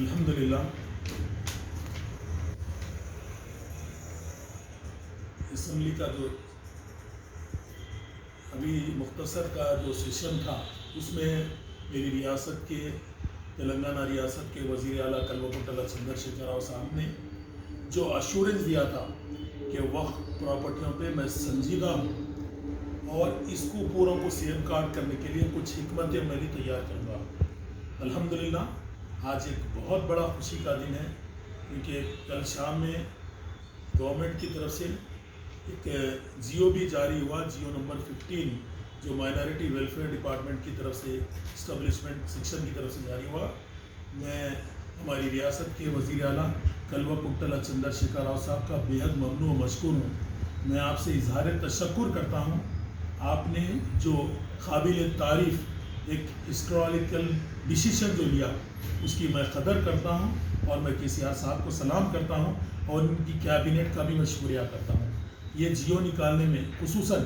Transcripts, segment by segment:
الحمدللہ اسمبلی کا جو ابھی مختصر کا جو سیشن تھا اس میں میری ریاست کے تلنگانہ ریاست کے وزیر اعلیٰ کلوکنٹلا چندر شیکھر راؤ صاحب نے جو ایشورنس دیا تھا کہ وقف پراپرٹیوں پہ میں سنجیدہ ہوں اور اس کو پوروں کو سیف گارڈ کرنے کے لیے کچھ حکمت عملی تیار کروں گا. الحمدللہ آج ایک بہت بڑا خوشی کا دن ہے کیونکہ کل شام میں گورنمنٹ کی طرف سے ایک جیو بھی جاری ہوا، جیو نمبر 15 جو مائنارٹی ویلفیئر ڈپارٹمنٹ کی طرف سے اسٹیبلشمنٹ سیکشن کی طرف سے جاری ہوا. میں ہماری ریاست کے وزیر اعلیٰ کلوکنٹلا چندر شیکھر راؤ صاحب کا بےحد ممنون و مشکور ہوں. میں آپ سے اظہار تشکر کرتا ہوں. آپ نے جو قابل تعریف ایک ہسٹوریکل ڈیسیشن جو لیا اس کی میں قدر کرتا ہوں اور میں KCR صاحب کو سلام کرتا ہوں اور ان کی کیبنٹ کا بھی میں شکریہ کرتا ہوں. یہ جیو نکالنے میں خصوصاً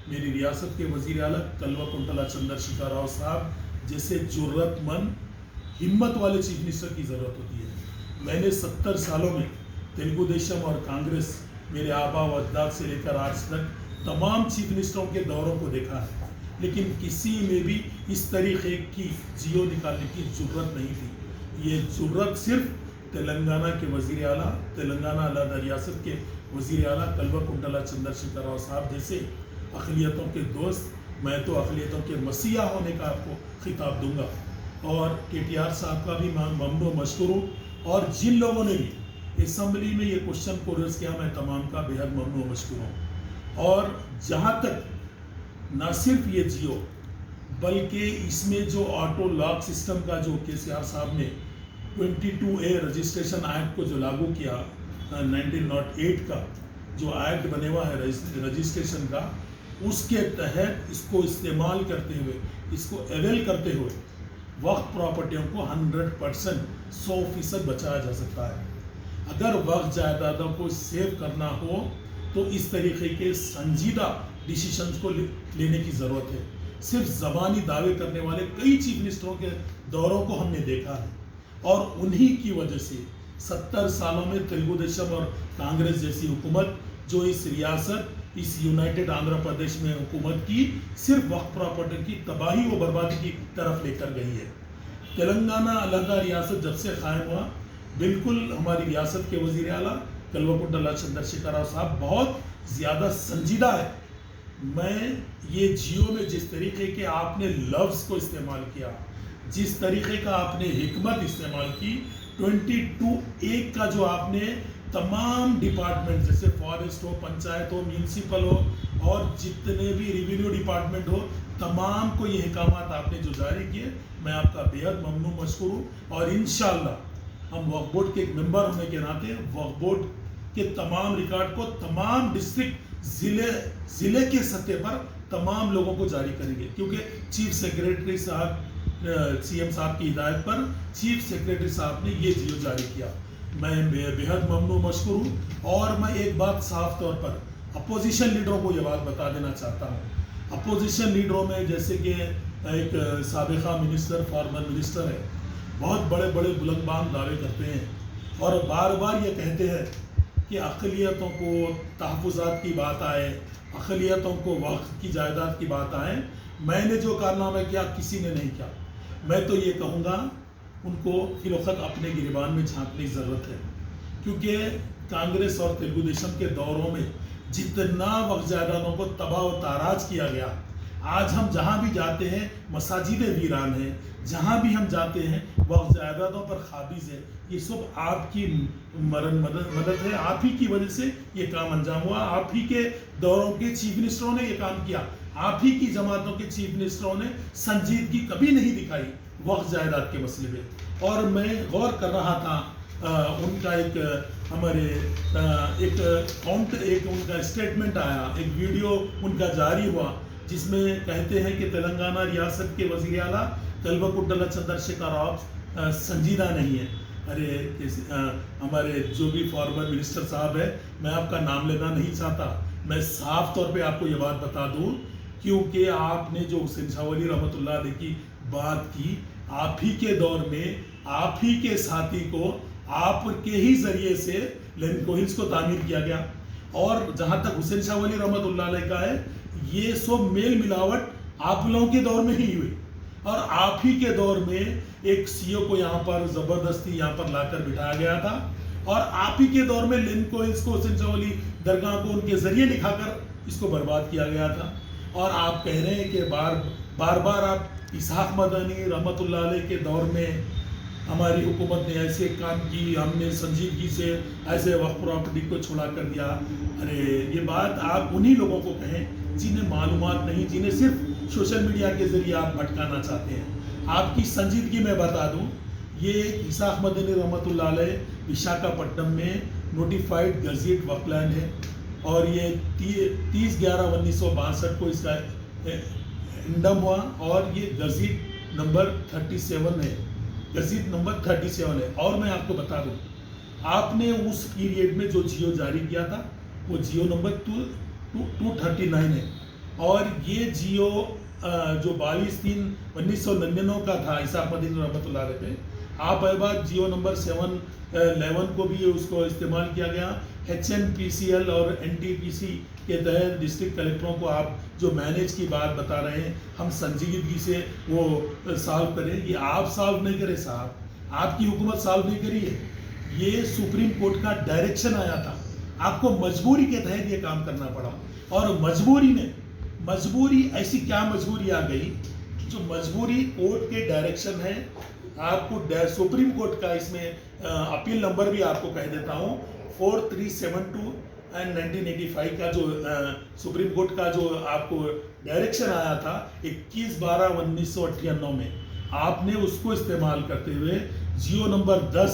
میری ریاست کے وزیر اعلیٰ کلوکنٹلا چندر شیکھر راؤ صاحب جیسے جرت مند ہمت والے چیف منسٹر کی ضرورت ہوتی ہے. میں نے 70 سالوں میں تلگو دیشم اور کانگریس میرے آبا و اجداد سے لے کر آج تک تمام چیف منسٹروں کے دوروں کو دیکھا ہے، لیکن کسی میں بھی اس طریقے کی جیو نکالنے کی ضرورت نہیں تھی. یہ ضرورت صرف تلنگانہ کے وزیر اعلیٰ، تلنگانہ علیحدہ ریاست کے وزیر اعلیٰ کلوکنٹلا چندر شیکھر راؤ صاحب جیسے اقلیتوں کے دوست، میں تو اقلیتوں کے مسیحا ہونے کا آپ کو خطاب دوں گا اور KTR صاحب کا بھی ممنون و مشکور ہوں. اور جن لوگوں نے بھی اسمبلی میں یہ کوشچن کو ریز کیا میں تمام کا بےحد ممنون و مشکور ہوں. اور جہاں تک نہ صرف یہ جیو بلکہ اس میں جو آٹو لاک سسٹم کا جو KCR صاحب نے 22A رجسٹریشن ایکٹ کو جو لاگو کیا 1908 کا جو ایکٹ بنے ہوا ہے رجسٹریشن کا، اس کے تحت اس کو استعمال کرتے ہوئے، اس کو اویل کرتے ہوئے وقف پراپرٹیوں کو 100% 100% بچایا جا سکتا ہے. اگر وقف جائیدادوں کو سیو کرنا ہو تو اس طریقے کے سنجیدہ ڈیسیشنز کو لینے کی ضرورت ہے. صرف زبانی دعوے کرنے والے کئی چیف منسٹروں کے دوروں کو ہم نے دیکھا ہے اور انہی کی وجہ سے 70 سالوں میں تلگو دیشم اور کانگریس جیسی حکومت جو اس ریاست، اس یونائٹڈ آندھرا پردیش میں حکومت کی صرف وقف پراپرٹی کی تباہی و بربادی کی طرف لے کر گئی ہے. تلنگانہ علیحدہ ریاست جب سے قائم ہوا، بالکل ہماری ریاست کے وزیر اعلیٰ کلوکنٹلا چندر شیکھر راؤ صاحب بہت زیادہ سنجیدہ ہے. میں یہ جیو میں جس طریقے کے آپ نے لفظ کو استعمال کیا، جس طریقے کا آپ نے حکمت استعمال کی، 22A کا جو آپ نے تمام ڈپارٹمنٹ جیسے فارسٹ ہو، پنچایت ہو، میونسپل ہو اور جتنے بھی ریونیو ڈپارٹمنٹ ہو، تمام کو یہ احکامات آپ نے جو جاری کیے، میں آپ کا بےحد ممنون مشکور ہوں. اور انشاءاللہ ہم وقف بورڈ کے ایک ممبر ہونے کے ناطے وقف بورڈ کے تمام ریکارڈ کو تمام ڈسٹرکٹ ضلع کے سطح پر تمام لوگوں کو جاری کریں گے، کیونکہ چیف سیکریٹری صاحب CM صاحب کی ہدایت پر چیف سیکریٹری صاحب نے یہ جیو جاری کیا. میں بےحد ممنون مشکور ہوں. اور میں ایک بات صاف طور پر اپوزیشن لیڈروں کو یہ بات بتا دینا چاہتا ہوں. اپوزیشن لیڈروں میں جیسے کہ ایک سابقہ منسٹر، فارمر منسٹر ہے، بہت بڑے بڑے بلند بام دعوے کرتے ہیں اور بار بار یہ کہتے ہیں کہ اقلیتوں کو تحفظات کی بات آئے، اقلیتوں کو وقف کی جائیداد کی بات آئے. میں نے جو کارنامہ کیا کسی نے نہیں کیا. میں تو یہ کہوں گا ان کو فی الوقت اپنے گریبان میں جھانکنے کی ضرورت ہے، کیونکہ کانگریس اور تلگو دیشم کے دوروں میں جتنا وقف جائیدادوں کو تباہ و تاراج کیا گیا، آج ہم جہاں بھی جاتے ہیں مساجدیں ویران ہیں، جہاں بھی ہم جاتے ہیں وقف جائیدادوں پر قابض ہے. یہ سب آپ کی مدد ہے، آپ ہی کی وجہ سے یہ کام انجام ہوا. آپ ہی کے دوروں کے چیف منسٹروں نے یہ کام کیا، آپ ہی کی جماعتوں کے چیف منسٹروں نے سنجیدگی کبھی نہیں دکھائی وقف جائیداد کے مسئلے پہ. اور میں غور کر رہا تھا ان کا ایک ہمارے ایک ان کا اسٹیٹمنٹ آیا، ایک ویڈیو ان کا جاری ہوا جس میں کہتے ہیں کہ تلنگانہ ریاست کے وزیر اعلیٰ کلوکنٹلا چندر شیکھر راؤ سنجیدہ نہیں ہے. ارے ہمارے جو بھی فارمر منسٹر صاحب ہے، میں آپ کا نام لینا نہیں چاہتا، میں صاف طور پہ آپ کو یہ بات بتا دوں، کیونکہ آپ نے جو حسین شاہ ولی رحمۃ اللہ علیہ کی بات کی، آپ ہی کے دور میں آپ ہی کے ساتھی کو آپ کے ہی ذریعے سے لین کوہلز کو تعمیر کیا گیا. اور جہاں تک حسین شاہ ولی رحمۃ اللہ علیہ کا ہے، یہ سب میل ملاوٹ آپ لوگوں کے دور میں ہی ہوئی، اور آپ ہی کے دور میں ایک سی او کو یہاں پر زبردستی یہاں پر لا کر بٹھایا گیا تھا، اور آپ ہی کے دور میں لین کوہلز کو حسین شاہ ولی درگاہ کو ان کے ذریعے لکھا کر اس کو برباد کیا گیا تھا. اور آپ کہہ رہے ہیں کہ بار بار آپ اسحاق مدنی رحمۃ اللہ علیہ کے دور میں ہماری حکومت نے ایسے کام کی، ہم نے سنجیدگی سے ایسے وقف پراپرٹی کو چھوڑا کر دیا. ارے یہ بات آپ انہی لوگوں کو کہیں جنہیں معلومات نہیں، جنہیں صرف سوشل میڈیا کے ذریعے آپ بھٹکانا چاہتے ہیں. آپ کی سنجیدگی میں بتا دوں، یہ اسحاق مدنی رحمۃ اللہ علیہ وشاکھاپٹنم میں نوٹیفائڈ گزٹ وقف لینڈ ہے، اور یہ 30/11/1962 کو اس کا انڈم ہوا، اور یہ گزٹ نمبر 37 ہے، گزٹ نمبر 37 ہے. اور میں آپ کو بتا دوں، آپ نے اس پیریڈ میں جو جیو جاری کیا تھا وہ جیو نمبر 239 ہے، اور یہ جیو جو 22/3/1999 کا تھا اسحاق مدنی رحمۃ اللہ علیہ پہ، آپ بعد جیو نمبر 711 کو بھی اس کو استعمال کیا گیا. HNPCL اور NTPC کے تحت ڈسٹرکٹ کلیکٹروں کو آپ جو مینیج کی بات بتا رہے ہیں، ہم سنجیدگی سے وہ سالو کریں. یہ آپ سالو نہیں کرے صاحب، آپ کی حکومت سالو نہیں کری ہے، یہ سپریم کورٹ کا ڈائریکشن آیا تھا، آپ کو مجبوری کے تحت یہ کام کرنا پڑا. اور مجبوری ایسی کیا مجبوری آ گئی، جو مجبوری کورٹ کے ڈائریکشن ہے. آپ کو سپریم کورٹ کا اس میں اپیل نمبر بھی آپ کو کہہ دیتا ہوں، 4372 اینڈ 1985 کا جو سپریم کورٹ کا جو آپ کو ڈائریکشن آیا تھا 21/12/1998 میں، آپ نے اس کو استعمال کرتے ہوئے جیو نمبر 10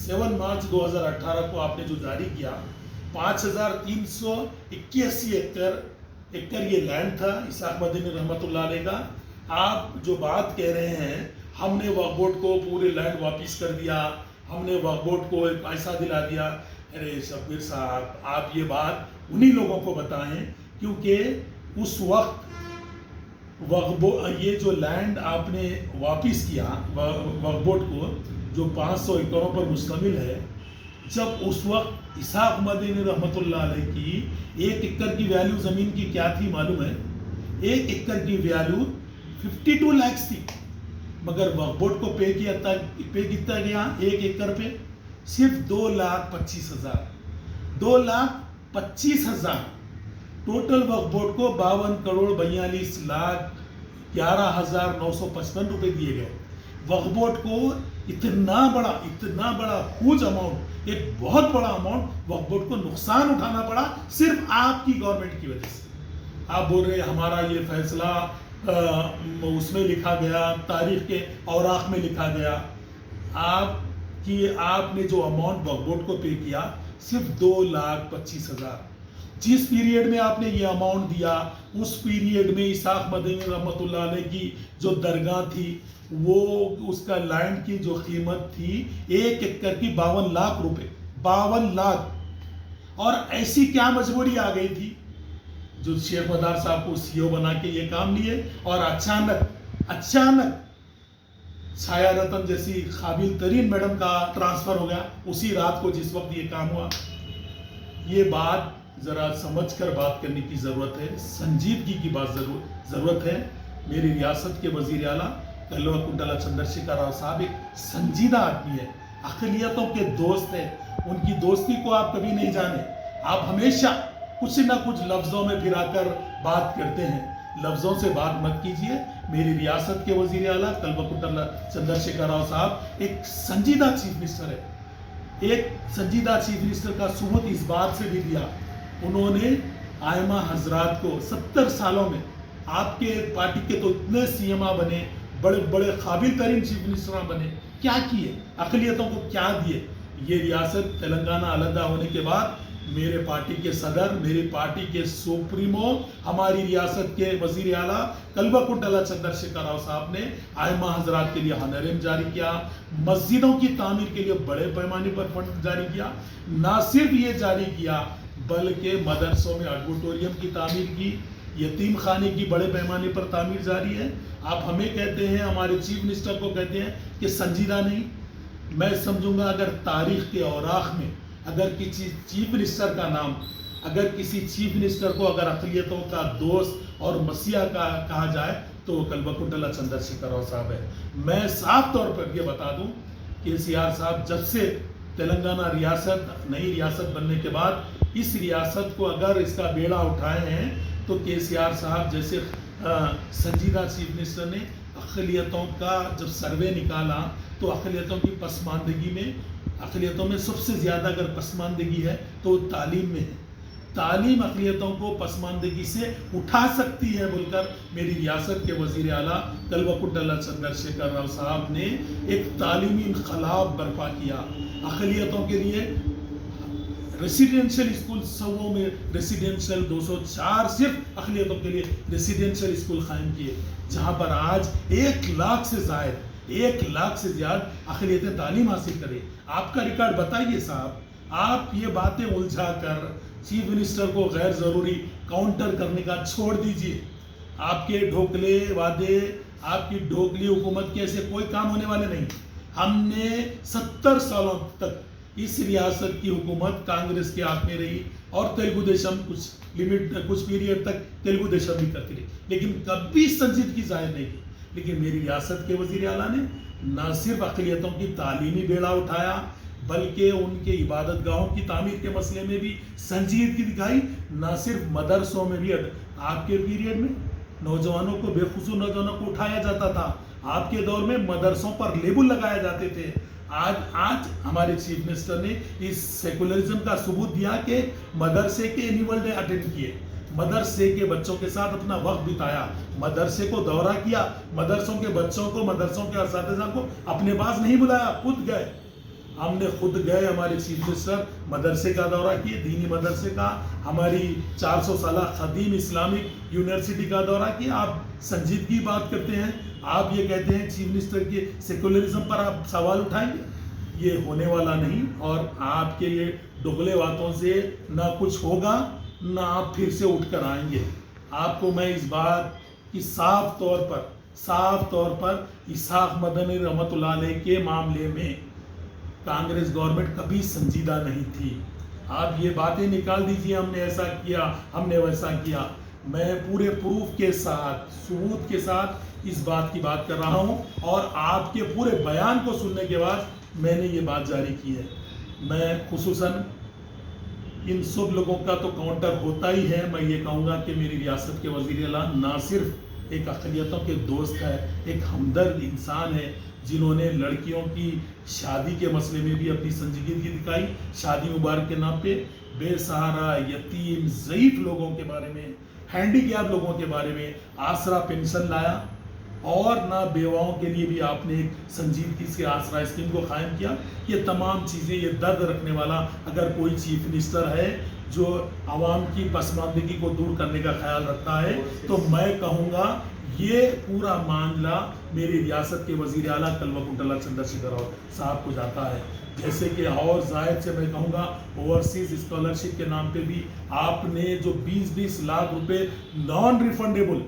7 مارچ 2018 کو آپ نے جو جاری کیا، 5381 ایکڑ یہ لینڈ تھا اسحاق مدنی رحمۃ اللہ علیہ کا. آپ جو بات کہہ رہے ہیں ہم نے وقف بورڈ کو پورے لینڈ واپس کر دیا، ہم نے وقف بورڈ کو ایک پیسہ دلا دیا، ارے شبیر صاحب آپ یہ بات انہی لوگوں کو بتائیں، کیونکہ اس وقت یہ جو لینڈ آپ نے واپس کیا وقف بورڈ کو، جو 500 ایکڑوں پر مشتمل ہے، جب اس وقت اسحاق مدنی رحمۃ اللہ علیہ کی 1 ایکڑ کی ویلیو زمین کی کیا تھی معلوم ہے؟ 1 ایکڑ کی ویلیو 52 لاکھ تھی، مگر وقف بورڈ کو پے کتنا گیا 1 ایکڑ پہ؟ صرف 2,25,000. 2,25,000 ٹوٹل وقف بورڈ کو 52,42,11,955 روپے دیے گئے. وقف بورڈ کو اتنا بڑا ہیوج اماؤنٹ، ایک بہت بڑا اماؤنٹ وقف بورڈ کو نقصان اٹھانا پڑا صرف آپ کی گورنمنٹ کی وجہ سے. آپ بول رہے ہمارا یہ فیصلہ اس میں لکھا گیا، تاریخ کے اوراق میں لکھا گیا. آپ نے جو اماؤنٹ وقف بورڈ کو پے کیا صرف 2,25,000. جس پیریڈ میں آپ نے یہ اماؤنٹ دیا، اس پیریڈ میں اسحاق مدنی رحمۃ اللہ علیہ کی جو درگاہ تھی، وہ اس کا لینڈ کی جو قیمت تھی 1 ایکڑ کی 52 لاکھ روپے. 52 لاکھ. اور ایسی کیا مجبوری آ گئی تھی جو شیخ مدار صاحب کو سی او بنا کے یہ کام لیے، اور اچانک چھایا رتن جیسی قابل ترین میڈم کا ٹرانسفر ہو گیا اسی رات کو جس وقت یہ کام ہوا. یہ بات ذرا سمجھ کر بات کرنے کی ضرورت ہے، سنجیدگی کی بات ضرورت ہے. میری ریاست کے وزیر اعلیٰ کلوا چندر شیکھر راؤ صاحب ایک سنجیدہ آدمی ہے، اقلیتوں کے دوست ہیں. ان کی دوستی کو آپ کبھی نہیں جانے. آپ ہمیشہ کچھ نہ کچھ لفظوں میں پھرا کر بات کرتے ہیں، لفظوں سے بات مت کیجیے. میری ریاست کے وزیر اعلیٰ کلوا چندر شیکھر راؤ صاحب ایک سنجیدہ چیف منسٹر ہے. ایک سنجیدہ چیف منسٹر کا ثبوت اس بات سے بھی دیا، انہوں نے آئمہ حضرات کو 70 سالوں میں، آپ کے پارٹی کے تو اتنے سی ایم بنے، بڑے بڑے قابل ترین چیف منسٹر بنے، کیا کیے؟ اقلیتوں کو کیا دیے؟ یہ ریاست تلنگانہ علیحدہ ہونے کے بعد میرے پارٹی کے صدر، میری پارٹی کے سپریمو، ہماری ریاست کے وزیر اعلیٰ کلوا چندر شیکھر راؤ صاحب نے آئمہ حضرات کے لیے ہنرم جاری کیا، مسجدوں کی تعمیر کے لیے بڑے پیمانے پر فنڈ جاری کیا. نہ صرف یہ جاری کیا بلکہ مدرسوں میں آڈیٹوریم کی تعمیر کی، یتیم خانے کی بڑے پیمانے پر تعمیر جاری ہے. آپ ہمیں کہتے ہیں, ہمارے چیف منسٹر کو کہتے ہیں کہ سنجیدہ نہیں. میں سمجھوں گا اگر تاریخ کے اوراق میں اگر کسی چیف منسٹر کا نام, اگر کسی چیف منسٹر کو اگر اقلیتوں کا دوست اور مسیحا کا کہا جائے تو وہ کلوکنٹلا چندر شیکھر راؤ صاحب ہے. میں صاف طور پر یہ بتا دوں کہ KCR صاحب جب سے تلنگانہ ریاست نئی ریاست بننے کے بعد اس ریاست کو اگر اس کا بیڑا اٹھائے ہیں تو KCR صاحب جیسے سنجیدہ چیف منسٹر نے اقلیتوں کا جب سروے نکالا تو اقلیتوں کی پسماندگی میں, اقلیتوں میں سب سے زیادہ اگر پسماندگی ہے تو تعلیم میں ہے. تعلیم اقلیتوں کو پسماندگی سے اٹھا سکتی ہے بول کر میری ریاست کے وزیر اعلیٰ کلوکنٹلا چندر شیکھر راؤ صاحب نے ایک تعلیمی انقلاب برپا کیا. اقلیتوں کے لیے ریسیڈینشل اسکول 100 میں ریسیڈینشل 204 صرف اقلیتوں کے لیے ریسیڈینشل اسکول قائم کیے, جہاں پر آج 1 لاکھ سے زیادہ اقلیتیں تعلیم حاصل کریں. آپ کا ریکارڈ بتائیے صاحب. آپ یہ باتیں الجھا کر چیف منسٹر کو غیر ضروری کاؤنٹر کرنے کا چھوڑ دیجئے. آپ کے ڈھوکلے وعدے, آپ کی ڈھوکلی حکومت کے ایسے کوئی کام ہونے والے نہیں. ہم نے 70 سالوں تک اس ریاست کی حکومت کانگریس کے ہاتھ میں رہی اور تیلگو دیشم کچھ پیریڈ تک تیلگو دیشم بھی کرتی رہی, لیکن کبھی سنجیدگی ظاہر نہیں کی. لیکن میری ریاست کے وزیر اعلیٰ نے نہ صرف اقلیتوں کی تعلیمی بیڑا اٹھایا بلکہ ان کے عبادت گاہوں کی تعمیر کے مسئلے میں بھی سنجیدگی دکھائی. نہ صرف مدرسوں میں بھی, آپ کے پیریڈ میں نوجوانوں کو, بے خصوص نوجوانوں کو اٹھایا جاتا تھا. آپ کے دور میں مدرسوں پر لیبل لگائے جاتے تھے. آج ہمارے چیف منسٹر نے اس سیکولرزم کا ثبوت دیا کہ مدرسے کے اینیول ڈے اٹینڈ کیے, مدرسے کے بچوں کے ساتھ اپنا وقت بتایا, مدرسے کو دورہ کیا, مدرسوں کے بچوں کو, مدرسوں کے اساتذہ کو اپنے پاس نہیں بلایا, خود گئے. ہم نے خود گئے, ہمارے چیف منسٹر مدرسے کا دورہ کیے, دینی مدرسے کا, ہماری 400 سالہ قدیم اسلامک یونیورسٹی کا دورہ کیا. آپ سنجیدگی بات کرتے ہیں, آپ یہ کہتے ہیں چیف منسٹر کے سیکولرزم پر آپ سوال اٹھائیں گے, یہ ہونے والا نہیں. اور آپ کے یہ ڈگلے باتوں سے نہ کچھ ہوگا نہ آپ پھر سے اٹھ کر آئیں گے. آپ کو میں اس بات کی صاف طور پر اسحاق مدنی رحمۃ اللہ علیہ کے معاملے میں کانگریس گورنمنٹ کبھی سنجیدہ نہیں تھی. آپ یہ باتیں نکال دیجئے, ہم نے ایسا کیا, ہم نے ویسا کیا. میں پورے پروف کے ساتھ, ثبوت کے ساتھ اس بات کی بات کر رہا ہوں اور آپ کے پورے بیان کو سننے کے بعد میں نے یہ بات جاری کی ہے. میں خصوصاً ان سب لوگوں کا تو کاؤنٹر ہوتا ہی ہے. میں یہ کہوں گا کہ میری ریاست کے وزیر اعلیٰ نہ صرف ایک اقلیتوں کے دوست ہے, ایک ہمدرد انسان ہے, جنہوں نے لڑکیوں کی شادی کے مسئلے میں بھی اپنی سنجیدگی دکھائی. شادی مبارک کے نام پہ بے سہارا, یتیم, ضعیف لوگوں کے بارے میں, ہینڈی کیپ لوگوں کے بارے میں آسرا پینشن لایا. اور نہ بیواؤں کے لیے بھی آپ نے ایک سنجیدگی سے آسرا اسکیم کو قائم کیا. یہ تمام چیزیں, یہ درد رکھنے والا اگر کوئی چیف منسٹر ہے جو عوام کی پسماندگی کو دور کرنے کا خیال رکھتا ہے تو میں کہوں گا یہ پورا معاملہ میری ریاست کے وزیر اعلیٰ کلوکنٹلا چندر شیکھر راؤ صاحب کو جاتا ہے. جیسے کہ اور زائد سے میں کہوں گا اوورسیز اسکالرشپ کے نام پہ بھی آپ نے جو 20-20 لاکھ روپے نان ریفنڈیبل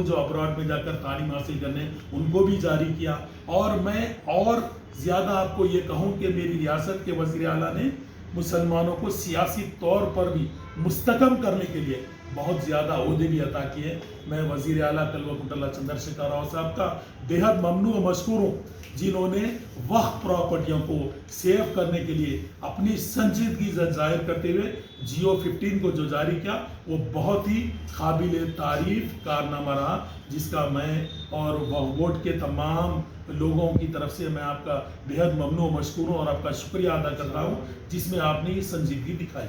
جو ابراڈ میں جا کر تعلیم حاصل کرنے ان کو بھی جاری کیا. اور میں اور زیادہ آپ کو یہ کہوں کہ میری ریاست کے وزیر اعلیٰ نے مسلمانوں کو سیاسی طور پر بھی مستحکم کرنے کے لیے بہت زیادہ عہدے بھی عطا کیے. میں وزیر اعلیٰ کلوکنٹلا چندر شیکھر راؤ صاحب کا بےحد ممنون و مشکور ہوں, جنہوں نے وقف پراپرٹیوں کو سیو کرنے کے لیے اپنی سنجیدگی ظاہر کرتے ہوئے جیو 15 کو جو جاری کیا وہ بہت ہی قابل تعریف کارنامہ رہا, جس کا میں اور ووٹ کے تمام لوگوں کی طرف سے میں آپ کا بےحد ممنون و مشکور ہوں اور آپ کا شکریہ ادا کر رہا ہوں, جس میں آپ نے یہ سنجیدگی دکھائی.